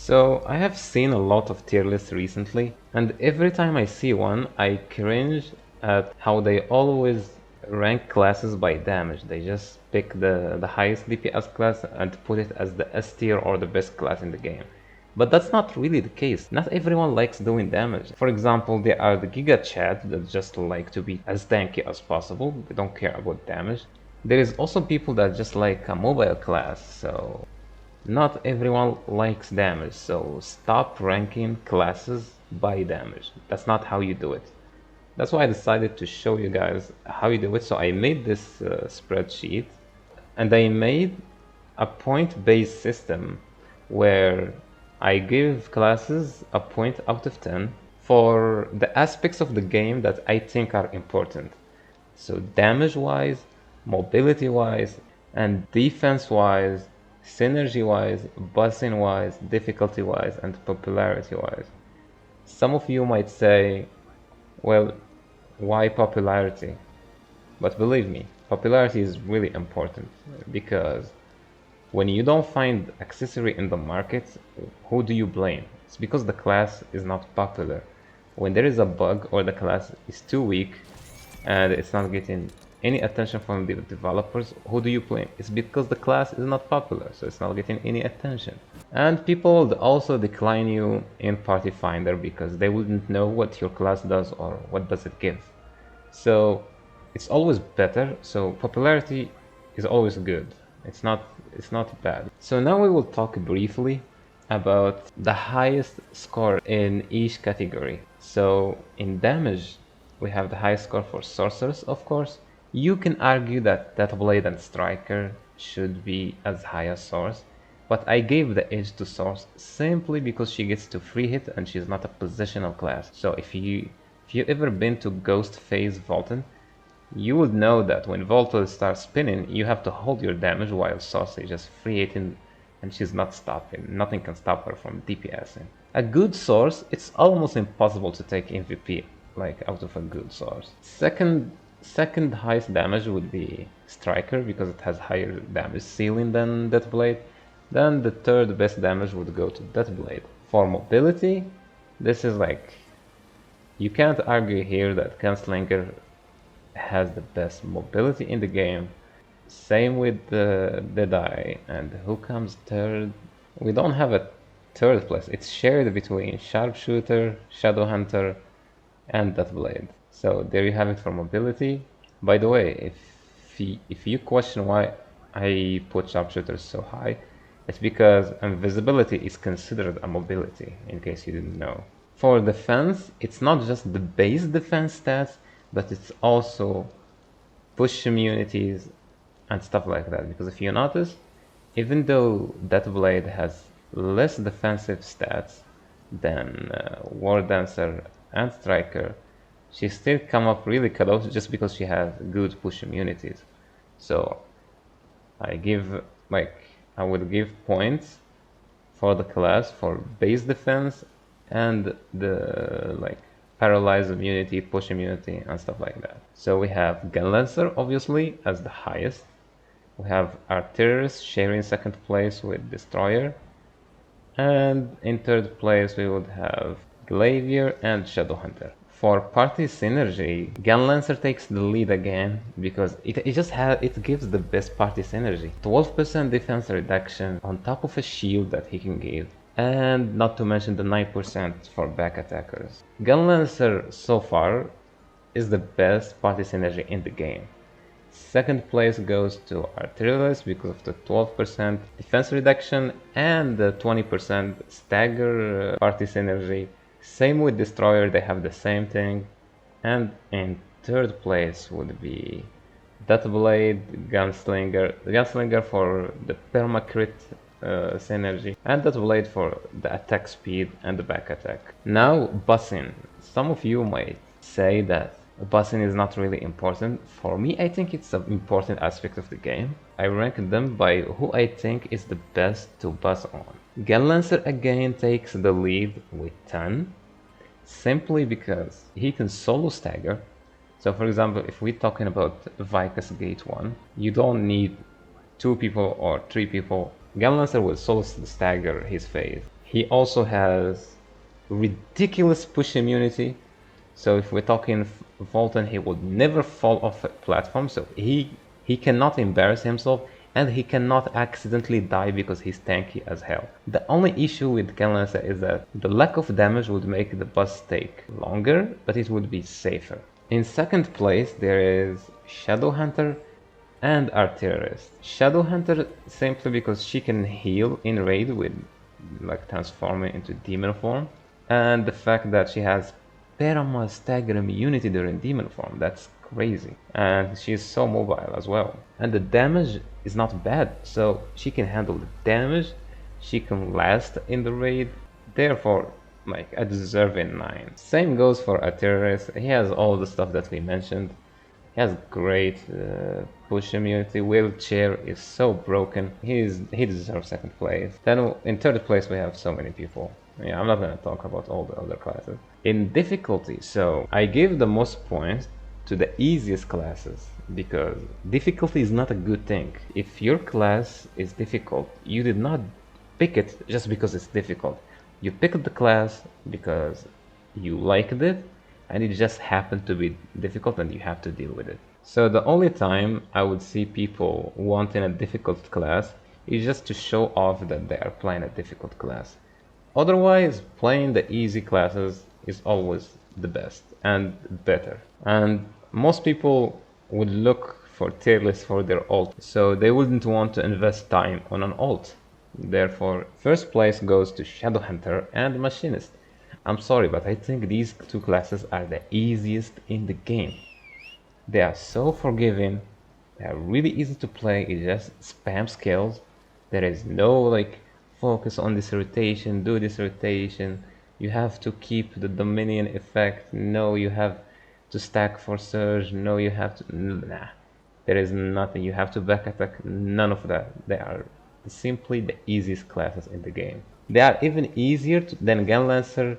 So I have seen a lot of tier lists recently, and every time I see one, I cringe at how they always rank classes by damage. They just pick the highest DPS class and put it as the S tier or the best class in the game. But that's not really the case. Not everyone likes doing damage. For example, there are the Giga Chat that just like to be as tanky as possible. They don't care about damage. There is also people that just like a mobile class, so not everyone likes damage, so stop ranking classes by damage. That's not how you do it. That's why I decided to show you guys how you do it. So I made this spreadsheet, and I made a point-based system where I give classes a point out of 10 for the aspects of the game that I think are important. So damage-wise, mobility-wise, and defense-wise, synergy-wise, buzzing-wise, difficulty-wise, and popularity-wise. Some of you might say, well, why popularity? But believe me, popularity is really important because when you don't find accessory in the market, who do you blame? It's because the class is not popular. When there is a bug or the class is too weak and it's not getting any attention from the developers, who do you blame? It's because the class is not popular, so it's not getting any attention. And people would also decline you in Party Finder because they wouldn't know what your class does or what does it give. So it's always better, so popularity is always good. It's not bad. So now we will talk briefly about the highest score in each category. So in damage, we have the highest score for sorcerers, of course. You can argue that Deathblade and Striker should be as high as Source, but I gave the edge to Source simply because she gets to free hit and she's not a positional class. So if you ever been to Ghost Phase Vaulting, you would know that when Volta starts spinning, you have to hold your damage while Source is just free hitting and she's not stopping. Nothing can stop her from DPSing. A good Source, it's almost impossible to take MVP like out of a good Source. Second highest damage would be Striker because it has higher damage ceiling than Deathblade. Then the third best damage would go to Deathblade. For mobility, this is like, you can't argue here that Gunslinger has the best mobility in the game. Same with the Deadeye. And who comes third? We don't have a third place. It's shared between Sharpshooter, Shadowhunter, and Deathblade. So there you have it for mobility. By the way, if you question why I put Sharpshooter so high, it's because invisibility is considered a mobility, in case you didn't know. For defense, it's not just the base defense stats, but it's also push immunities and stuff like that. Because if you notice, even though Deathblade has less defensive stats than War Dancer and Striker, she still come up really close just because she has good push immunities. So I would give points for the class for base defense and the paralyze immunity, push immunity, and stuff like that. So we have Gunlancer obviously as the highest. We have Artilleryst sharing second place with Destroyer. And in third place we would have Glaivier and Shadowhunter. For party synergy, Gunlancer takes the lead again because it gives the best party synergy. 12% defense reduction on top of a shield that he can give, and not to mention the 9% for back attackers. Gunlancer so far is the best party synergy in the game. Second place goes to Artillerist because of the 12% defense reduction and the 20% stagger party synergy. Same with Destroyer, they have the same thing. And in third place would be Deathblade, Gunslinger for the permacrit synergy, and Deathblade for the attack speed and the back attack. Now buzzing. Some of you might say that buzzing is not really important. For me, I think it's an important aspect of the game. I rank them by who I think is the best to buzz on. Gunlancer again takes the lead with 10, simply because he can solo stagger. So for example, if we're talking about Vicus Gate 1, you don't need 2 people or 3 people. Gunlancer will solo stagger his phase. He also has ridiculous push immunity. So if we're talking Volton, he would never fall off a platform. So he cannot embarrass himself, and he cannot accidentally die because he's tanky as hell. The only issue with Canlancer is that the lack of damage would make the boss take longer, but it would be safer. In second place, there is Shadowhunter and Artilleryst. Shadowhunter simply because she can heal in raid with like transforming into demon form, and the fact that she has Parama stagger immunity during demon form, that's crazy. And she is so mobile as well. And the damage is not bad, so she can handle the damage, she can last in the raid, therefore like a deserving 9. Same goes for Artilleryst. He has all the stuff that we mentioned. He has great push immunity. Wheelchair is so broken. He deserves second place. Then in third place we have so many people. Yeah, I'm not gonna talk about all the other classes. In difficulty, so I give the most points to the easiest classes because difficulty is not a good thing. If your class is difficult, you did not pick it just because it's difficult. You picked the class because you liked it, and it just happened to be difficult and you have to deal with it. So the only time I would see people wanting a difficult class is just to show off that they are playing a difficult class. Otherwise, playing the easy classes is always the best and better. And most people would look for tier lists for their ult, so they wouldn't want to invest time on an ult. Therefore, first place goes to Shadowhunter and Machinist. I'm sorry, but I think these two classes are the easiest in the game. They are so forgiving, they are really easy to play, it's just spam skills. There is no like focus on this rotation, do this rotation, you have to keep the Dominion effect, no you have to stack for surge, no you have to, nah. There is nothing, you have to back attack, none of that. They are simply the easiest classes in the game. They are even easier than Gunlancer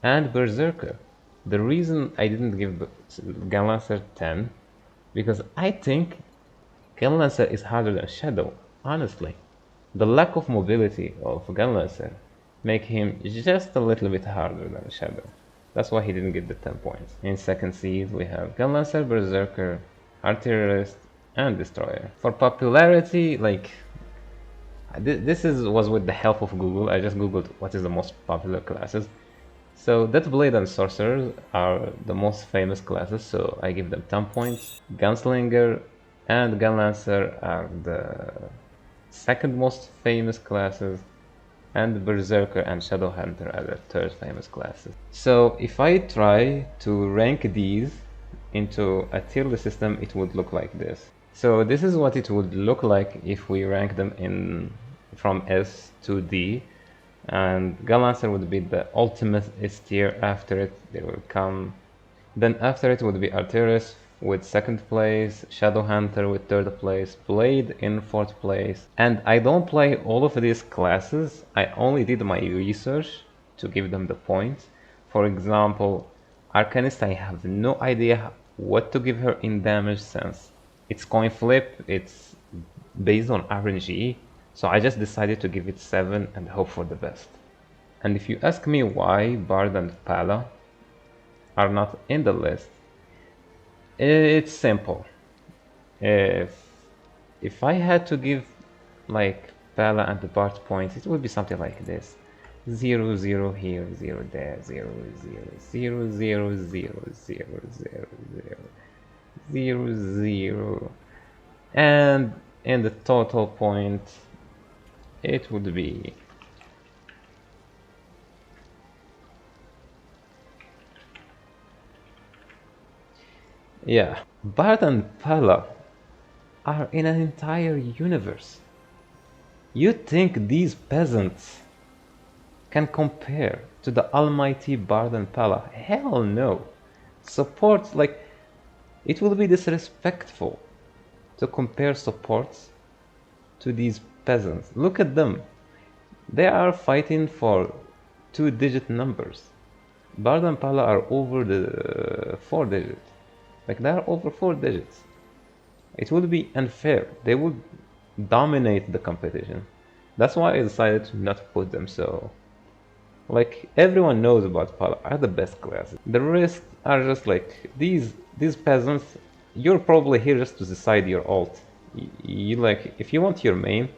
and Berserker. The reason I didn't give Gunlancer 10, because I think Gunlancer is harder than Shadow, honestly. The lack of mobility of Gunlancer make him just a little bit harder than Shadow. That's why he didn't get the 10 points. In second seed we have Gunlancer, Berserker, Artillerist, and Destroyer. For popularity, like this was with the help of Google. I just googled what is the most popular classes. So Deathblade and Sorcerer are the most famous classes, so I give them 10 points. Gunslinger and Gunlancer are the second most famous classes, and Berserker and Shadowhunter are the third famous classes. So if I try to rank these into a tier list system, it would look like this. So this is what it would look like if we rank them in from S to D, and Gunlancer would be the ultimate S tier. After it there will come, then after it would be Artilleryst with second place, Shadowhunter with third place, Blade in fourth place. And I don't play all of these classes, I only did my research to give them the points. For example, Arcanist, I have no idea what to give her in damage since it's coin flip, it's based on RNG, so I just decided to give it 7 and hope for the best. And if you ask me why Bard and Pala are not in the list, it's simple. If I had to give like Pala and the Bard points, it would be something like this: 0, 0 here, 0 there, 0, 0, 0, 0, 0, 0, 0, 0, 0, and in the total point it would be yeah. Bard and Pala are in an entire universe. You think these peasants can compare to the almighty Bard and Pala? Hell no. Support, like, it will be disrespectful to compare supports to these peasants. Look at them. They are fighting for 2-digit numbers. Bard and Pala are over the 4 digits. Like, they are over 4 digits. It would be unfair. They would dominate the competition. That's why I decided to not put them so Like everyone knows about Pala are the best classes. The rest are just like these peasants. You're probably here just to decide your ult. You like if you want your main,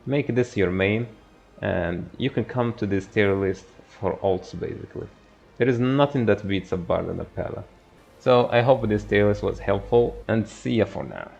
make this your main, and you can come to this tier list for ults basically. There is nothing that beats a Bard and a Pala. So I hope this tier list was helpful, and see ya for now.